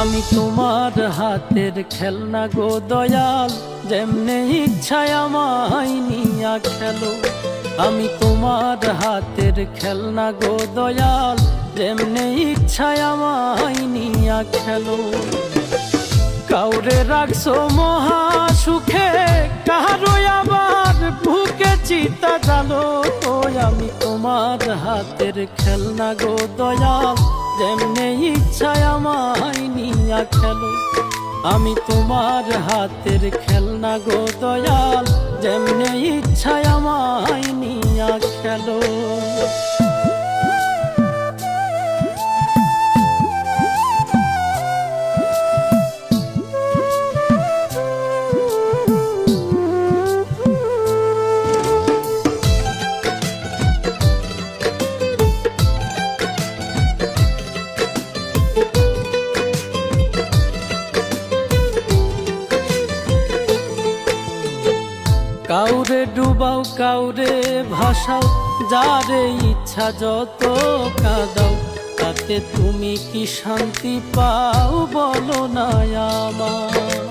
আমি তোমার হাতের খেলনা গো দয়াল, যেমনে ইচ্ছায় আমায় নিয়া খেলো। আমি তোমার হাতের খেলনা গো দয়াল, যেমনে ইচ্ছায় আমায় নিয়া খেলো। কাউরে রাখছো মহা সুখে, কারো আবার বুকে চিতা জালো। আমি তোমার হাতের খেলনা গো দয়াল, যেমনে ইচ্ছায় আমায় নিয়া খেলো। আমি তোমার হাতের খেলনা গো দয়াল, যেমনে ইচ্ছায় আমায় নিয়া খেলো। কাউরে ডুবাও কাউরে ভাসাও, যারে ইচ্ছা যত কাঁদাও, তাতে তুমি কি শান্তি পাও বলো না আমার।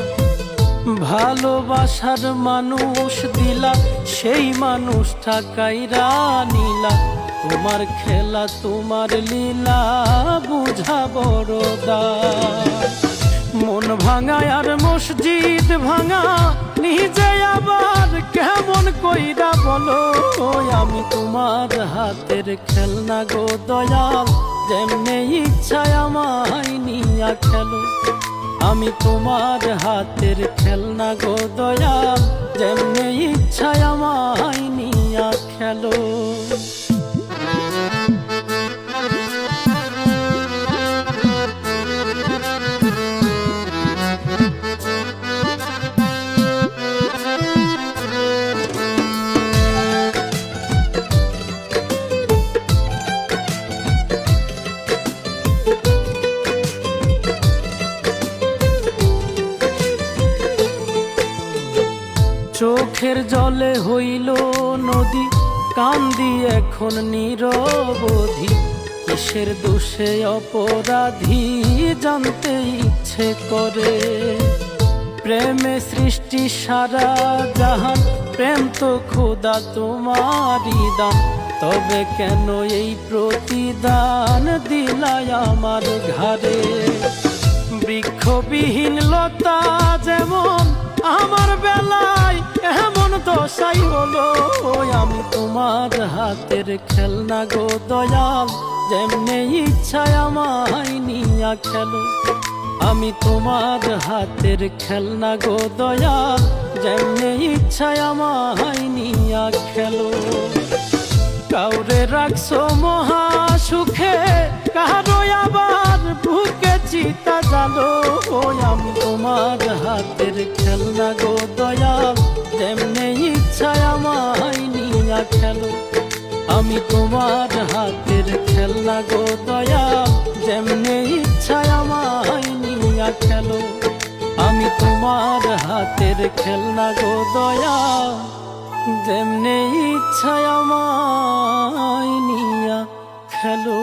ভালোবাসার মানুষ দিলা, সেই মানুষটা কাইরা নিলা। তোমার খেলা তোমার লীলা বুঝা বড় দায়। মন ভাঙা আর মসজিদ ভাঙা, নিজে আবার কেমন কইরা বলো। আমি তোমার হাতের খেলনা গো দয়াল, যেমনে ইচ্ছায় আমায় নিয়া খেলো। আমি তোমার হাতের খেলনা গো দয়াল, যেমনে ইচ্ছায় আমায় নিয়া খেলো। চোখের জলে হইল নদী, কান্দি এখন নিরবধি। কিসের দোষে অপরাধী জানতে ইচ্ছে করে। প্রেমে সৃষ্টি সারা জাহান, প্রেম তো খোদা তোমারই দান। তবে কেন এই প্রতিদান দিলাই আমার ঘাড়ে। বৃক্ষবিহীন লতা যেমন আমার বেলায় এমন দশাই হলো। আমি তোমার হাতের খেলনা গো দয়াল, যেমনে ইচ্ছায় আমায় নিয়া খেলো। আমি তোমার হাতের খেলনা গো দয়াল, যেমনে ইচ্ছায় আমায় নিয়া খেলো। কাউরে রাখছো মহা সুখে, কারো আবার বুকে চিতা জালো। আমি তোমার হাতের খেলনা গো দয়াল, যেমনে ইচ্ছায় আমায় নিয়া খেলো। আমি তোমার হাতের খেলনা গো দয়াল, যেমনে ইচ্ছায় আমায় নিয়া খেলো। আমি তোমার হাতের খেলনা গো দয়াল, যেমনে ইচ্ছায় আমায় নিয়া খেলো।